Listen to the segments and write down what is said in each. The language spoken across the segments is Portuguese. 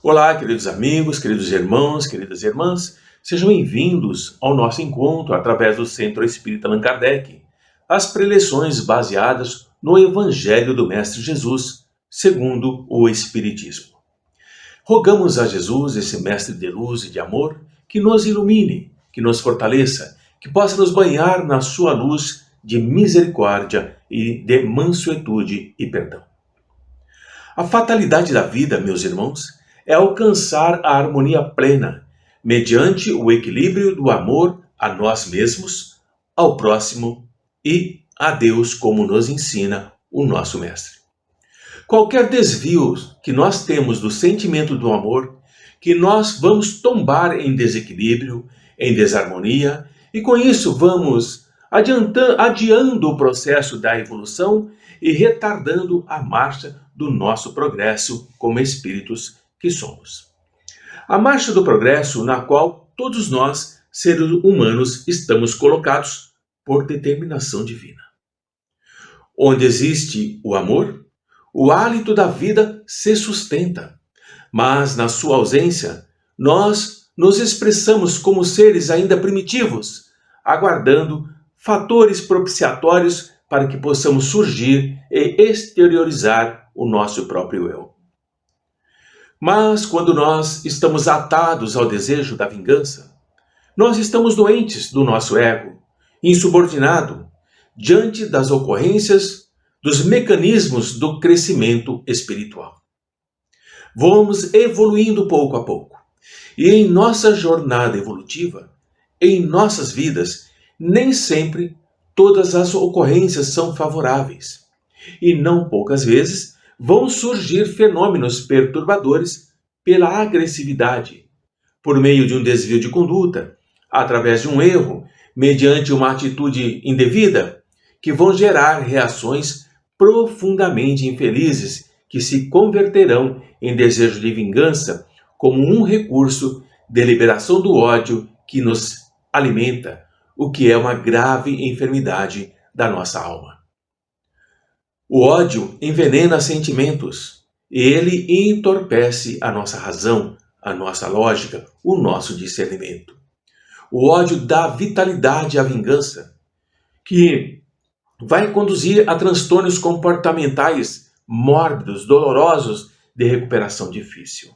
Olá, queridos amigos, queridos irmãos, queridas irmãs, sejam bem-vindos ao nosso encontro através do Centro Espírita Allan Kardec, as preleções baseadas no Evangelho do Mestre Jesus, segundo o Espiritismo. Rogamos a Jesus, esse Mestre de luz e de amor, que nos ilumine, que nos fortaleça, que possa nos banhar na sua luz de misericórdia e de mansuetude e perdão. A fatalidade da vida, meus irmãos, é alcançar a harmonia plena, mediante o equilíbrio do amor a nós mesmos, ao próximo e a Deus, como nos ensina o nosso Mestre. Qualquer desvio que nós temos do sentimento do amor, que nós vamos tombar em desequilíbrio, em desarmonia, e com isso vamos adiando o processo da evolução e retardando a marcha do nosso progresso como espíritos que somos. A marcha do progresso na qual todos nós, seres humanos, estamos colocados por determinação divina. Onde existe o amor, o hálito da vida se sustenta, mas na sua ausência, nós nos expressamos como seres ainda primitivos, aguardando fatores propiciatórios para que possamos surgir e exteriorizar o nosso próprio eu. Mas quando nós estamos atados ao desejo da vingança, nós estamos doentes do nosso ego, insubordinado, diante das ocorrências dos mecanismos do crescimento espiritual. Vamos evoluindo pouco a pouco. E em nossa jornada evolutiva, em nossas vidas, nem sempre todas as ocorrências são favoráveis. E não poucas vezes vão surgir fenômenos perturbadores pela agressividade, por meio de um desvio de conduta, através de um erro, mediante uma atitude indevida, que vão gerar reações profundamente infelizes que se converterão em desejo de vingança como um recurso de liberação do ódio que nos alimenta, o que é uma grave enfermidade da nossa alma. O ódio envenena sentimentos, ele entorpece a nossa razão, a nossa lógica, o nosso discernimento. O ódio dá vitalidade à vingança, que vai conduzir a transtornos comportamentais mórbidos, dolorosos, de recuperação difícil.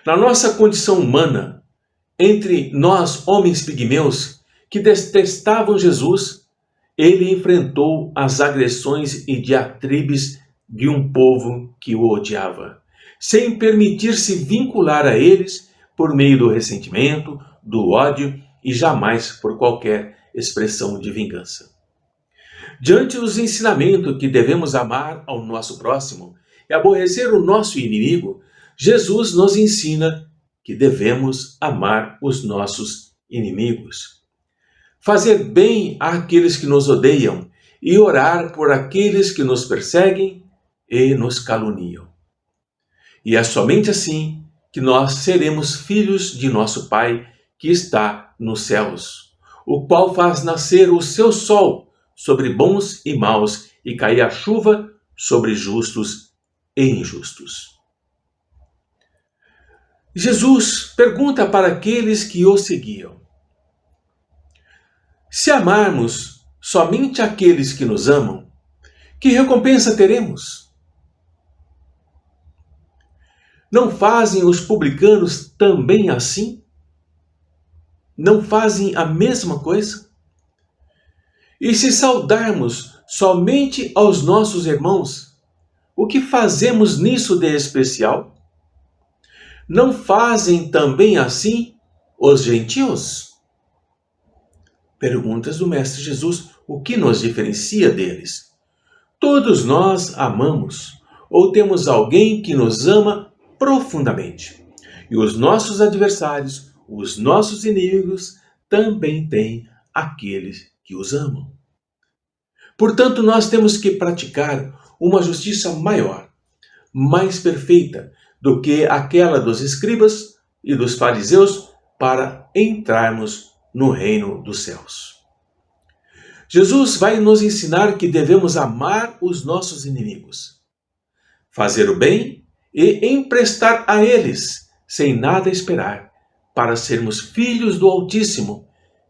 Na nossa condição humana, entre nós, homens pigmeus, que detestavam Jesus, ele enfrentou as agressões e diatribes de um povo que o odiava, sem permitir-se vincular a eles por meio do ressentimento, do ódio e jamais por qualquer expressão de vingança. Diante dos ensinamentos que devemos amar ao nosso próximo e aborrecer o nosso inimigo, Jesus nos ensina que devemos amar os nossos inimigos, fazer bem àqueles que nos odeiam e orar por aqueles que nos perseguem e nos caluniam. E é somente assim que nós seremos filhos de nosso Pai que está nos céus, o qual faz nascer o seu sol sobre bons e maus e cair a chuva sobre justos e injustos. Jesus pergunta para aqueles que o seguiam: se amarmos somente aqueles que nos amam, que recompensa teremos? Não fazem os publicanos também assim? Não fazem a mesma coisa? E se saudarmos somente aos nossos irmãos, o que fazemos nisso de especial? Não fazem também assim os gentios? Perguntas do Mestre Jesus, o que nos diferencia deles? Todos nós amamos, ou temos alguém que nos ama profundamente. E os nossos adversários, os nossos inimigos, também têm aqueles que os amam. Portanto, nós temos que praticar uma justiça maior, mais perfeita do que aquela dos escribas e dos fariseus para entrarmos no reino dos céus. Jesus vai nos ensinar que devemos amar os nossos inimigos, fazer o bem e emprestar a eles, sem nada esperar, para sermos filhos do Altíssimo,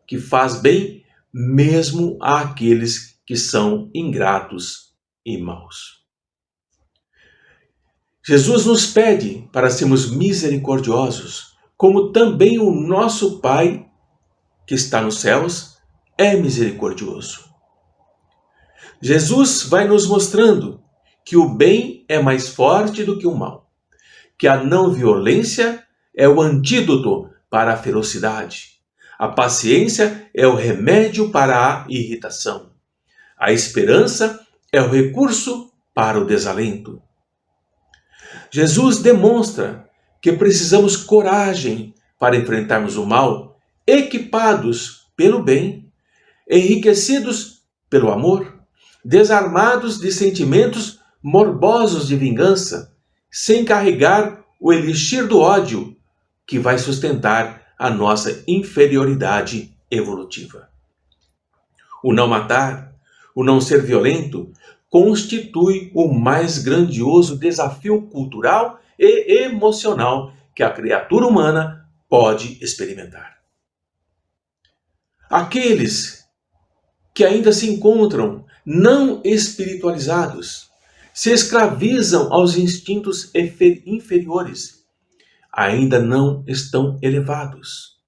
que faz bem mesmo àqueles que são ingratos e maus. Jesus nos pede para sermos misericordiosos, como também o nosso Pai, que está nos céus, é misericordioso. Jesus vai nos mostrando que o bem é mais forte do que o mal, que a não violência é o antídoto para a ferocidade, a paciência é o remédio para a irritação, a esperança é o recurso para o desalento. Jesus demonstra que precisamos coragem para enfrentarmos o mal, equipados pelo bem, enriquecidos pelo amor, desarmados de sentimentos morbosos de vingança, sem carregar o elixir do ódio que vai sustentar a nossa inferioridade evolutiva. O não matar, o não ser violento, constitui o mais grandioso desafio cultural e emocional que a criatura humana pode experimentar. Aqueles que ainda se encontram não espiritualizados se escravizam aos instintos inferiores, ainda não estão elevados.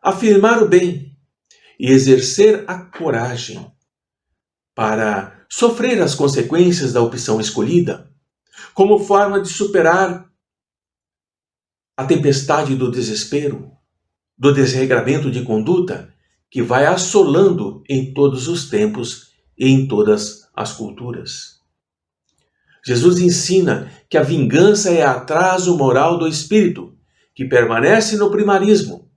Afirmar o bem e exercer a coragem para sofrer as consequências da opção escolhida, como forma de superar a tempestade do desespero, do desregramento de conduta que vai assolando em todos os tempos e em todas as culturas. Jesus ensina que a vingança é atraso moral do espírito, que permanece no primarismo.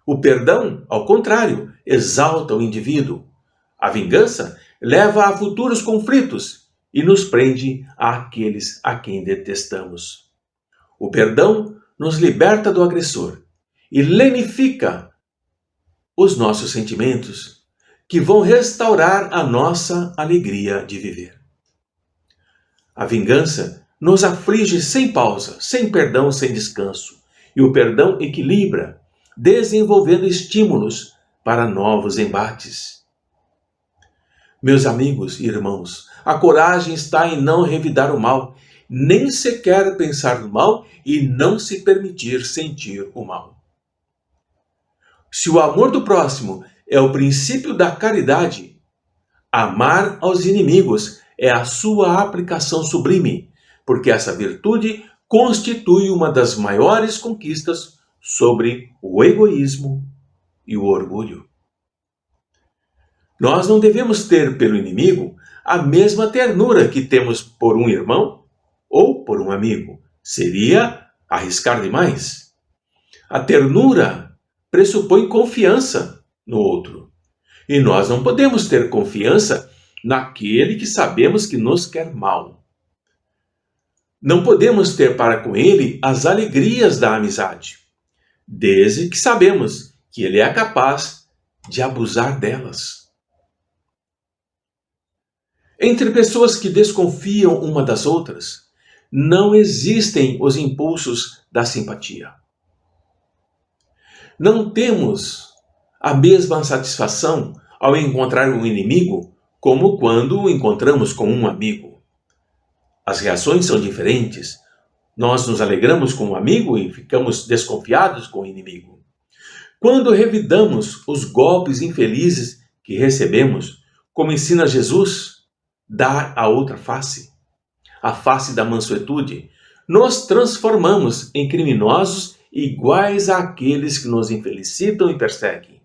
O perdão, ao contrário, exalta o indivíduo. A vingança leva a futuros conflitos e nos prende àqueles a quem detestamos. O perdão nos liberta do agressor e lenifica os nossos sentimentos, que vão restaurar a nossa alegria de viver. A vingança nos aflige sem pausa, sem perdão, sem descanso, e o perdão equilibra, desenvolvendo estímulos para novos embates. Meus amigos e irmãos, a coragem está em não revidar o mal, nem sequer pensar no mal e não se permitir sentir o mal. Se o amor do próximo é o princípio da caridade, amar aos inimigos é a sua aplicação sublime, porque essa virtude constitui uma das maiores conquistas sobre o egoísmo e o orgulho. Nós não devemos ter pelo inimigo a mesma ternura que temos por um irmão ou por um amigo. Seria arriscar demais. A ternura pressupõe confiança no outro. E nós não podemos ter confiança naquele que sabemos que nos quer mal. Não podemos ter para com ele as alegrias da amizade, desde que sabemos que ele é capaz de abusar delas. Entre pessoas que desconfiam uma das outras, não existem os impulsos da simpatia. Não temos a mesma satisfação ao encontrar um inimigo como quando o encontramos com um amigo. As reações são diferentes. Nós nos alegramos com um amigo e ficamos desconfiados com o inimigo. Quando revidamos os golpes infelizes que recebemos, como ensina Jesus, dar a outra face, a face da mansuetude, nos transformamos em criminosos iguais àqueles que nos infelicitam e perseguem.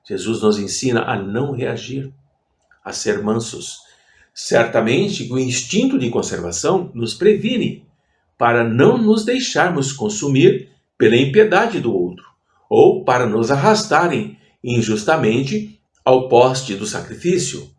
Jesus nos ensina a não reagir, a ser mansos. Certamente o instinto de conservação nos previne para não nos deixarmos consumir pela impiedade do outro, ou para nos arrastarem injustamente ao poste do sacrifício.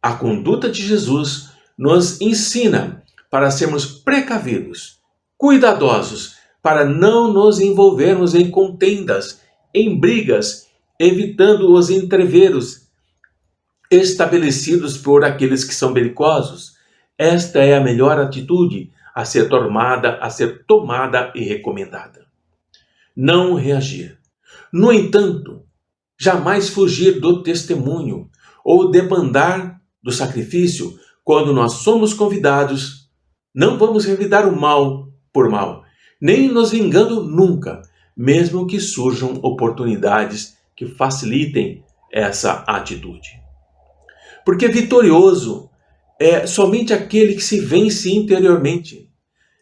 A conduta de Jesus nos ensina para sermos precavidos, cuidadosos, para não nos envolvermos em contendas, em brigas, evitando os entreveros estabelecidos por aqueles que são belicosos, Esta é a melhor atitude a ser tomada e recomendada. Não reagir. No entanto, jamais fugir do testemunho ou debandar do sacrifício quando nós somos convidados. Não vamos revidar o mal por mal, nem nos vingando nunca, mesmo que surjam oportunidades que facilitem essa atitude. Porque vitorioso é somente aquele que se vence interiormente,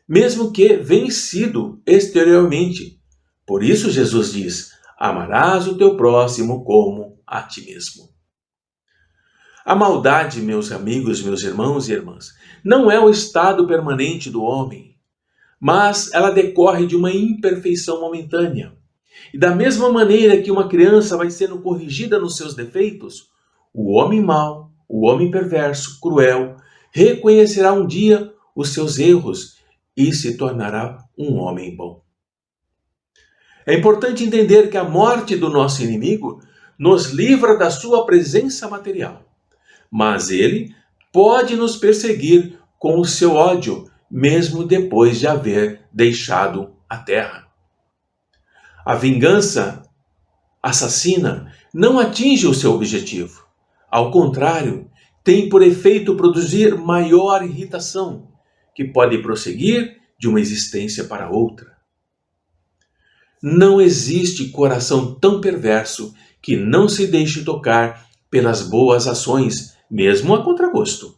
mesmo que vencido exteriormente. Por isso Jesus diz: amarás o teu próximo como a ti mesmo. A maldade, meus amigos, meus irmãos e irmãs, não é o estado permanente do homem, mas ela decorre de uma imperfeição momentânea. E da mesma maneira que uma criança vai sendo corrigida nos seus defeitos, o homem mau, o homem perverso, cruel, reconhecerá um dia os seus erros e se tornará um homem bom. É importante entender que a morte do nosso inimigo nos livra da sua presença material, mas ele pode nos perseguir com o seu ódio, mesmo depois de haver deixado a terra. A vingança assassina não atinge o seu objetivo. Ao contrário, tem por efeito produzir maior irritação, que pode prosseguir de uma existência para outra. Não existe coração tão perverso que não se deixe tocar pelas boas ações, mesmo a contragosto.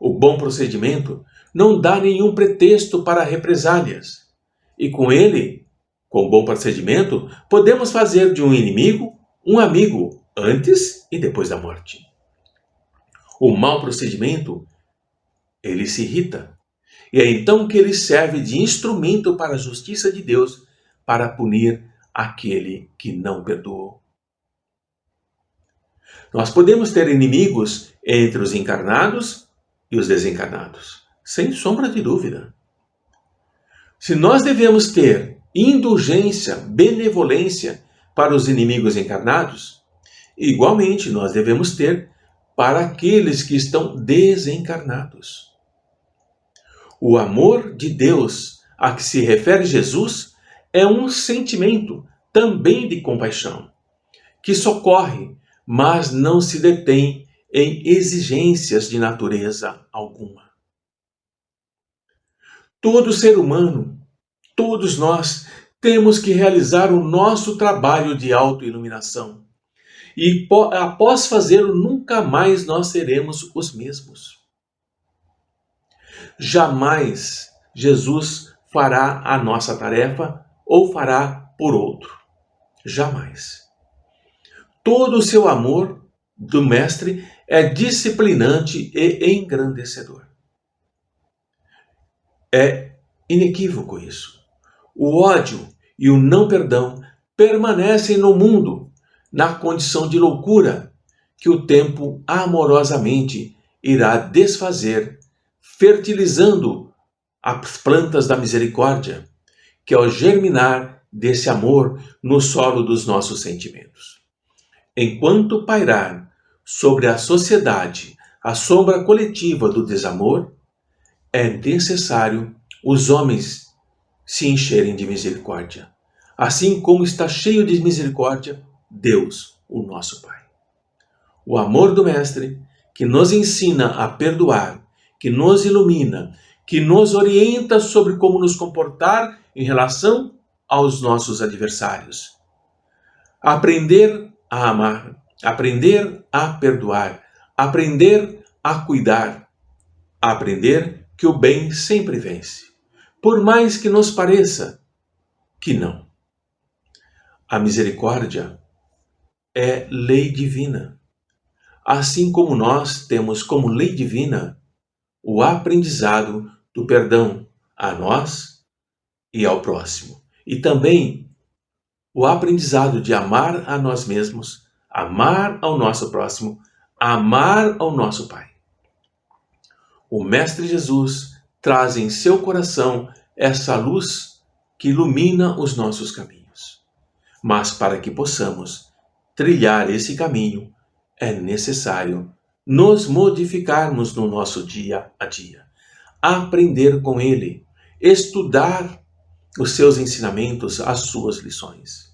O bom procedimento não dá nenhum pretexto para represálias, e com ele, com bom procedimento, podemos fazer de um inimigo um amigo antes e depois da morte. O mau procedimento, ele se irrita, e é então que ele serve de instrumento para a justiça de Deus, para punir aquele que não perdoou. Nós podemos ter inimigos entre os encarnados e os desencarnados, sem sombra de dúvida. Se nós devemos ter indulgência, benevolência para os inimigos encarnados, igualmente nós devemos ter para aqueles que estão desencarnados. O amor de Deus a que se refere Jesus é um sentimento também de compaixão, que socorre, mas não se detém em exigências de natureza alguma. Todo ser humano, todos nós, temos que realizar o nosso trabalho de autoiluminação. E após fazê-lo, nunca mais nós seremos os mesmos. Jamais Jesus fará a nossa tarefa ou fará por outro. Jamais. Todo o seu amor do Mestre é disciplinante e engrandecedor. É inequívoco isso. O ódio e o não perdão permanecem no mundo na condição de loucura que o tempo amorosamente irá desfazer, fertilizando as plantas da misericórdia, que é o germinar desse amor no solo dos nossos sentimentos. Enquanto pairar sobre a sociedade a sombra coletiva do desamor, é necessário os homens se encherem de misericórdia, assim como está cheio de misericórdia Deus, o nosso Pai. O amor do Mestre, que nos ensina a perdoar, que nos ilumina, que nos orienta sobre como nos comportar em relação aos nossos adversários. Aprender a amar, aprender a perdoar, aprender a cuidar, aprender que o bem sempre vence, por mais que nos pareça que não. A misericórdia é lei divina, assim como nós temos como lei divina o aprendizado do perdão a nós e ao próximo, e também o aprendizado de amar a nós mesmos, amar ao nosso próximo, amar ao nosso Pai. O Mestre Jesus traz em seu coração essa luz que ilumina os nossos caminhos. Mas para que possamos trilhar esse caminho, é necessário nos modificarmos no nosso dia a dia, aprender com Ele, estudar os seus ensinamentos, as suas lições.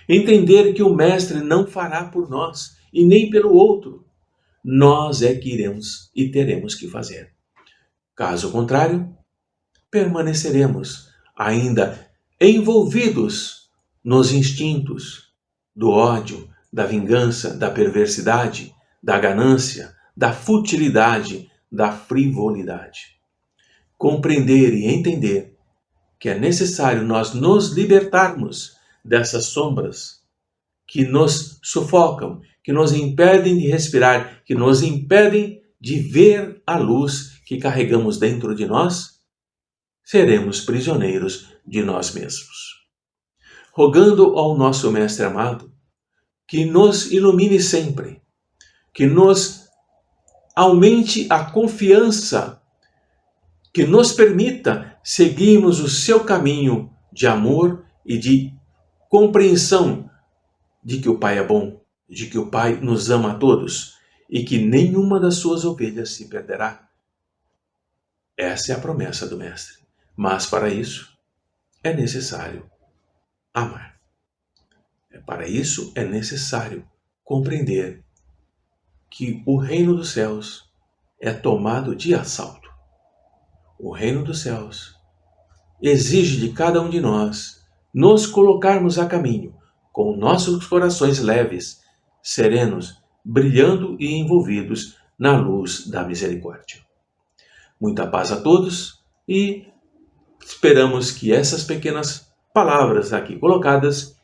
Entender que o Mestre não fará por nós e nem pelo outro. Nós é que iremos e teremos que fazer. Caso contrário, permaneceremos ainda envolvidos nos instintos do ódio, da vingança, da perversidade, da ganância, da futilidade, da frivolidade. Compreender e entender que é necessário nós nos libertarmos dessas sombras que nos sufocam, que nos impedem de respirar, que nos impedem de ver a luz que carregamos dentro de nós, seremos prisioneiros de nós mesmos. Rogando ao nosso Mestre amado que nos ilumine sempre, que nos aumente a confiança, que nos permita seguirmos o seu caminho de amor e de compreensão de que o Pai é bom, de que o Pai nos ama a todos e que nenhuma das suas ovelhas se perderá. Essa é a promessa do Mestre. Mas para isso é necessário amar. Para isso é necessário compreender que o reino dos céus é tomado de assalto. O reino dos céus exige de cada um de nós nos colocarmos a caminho com nossos corações leves, serenos, brilhando e envolvidos na luz da misericórdia. Muita paz a todos e esperamos que essas pequenas palavras aqui colocadas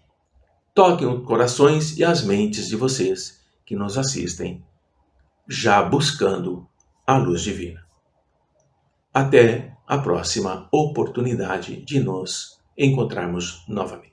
toquem os corações e as mentes de vocês que nos assistem, já buscando a luz divina. Até a próxima oportunidade de nos encontrarmos novamente.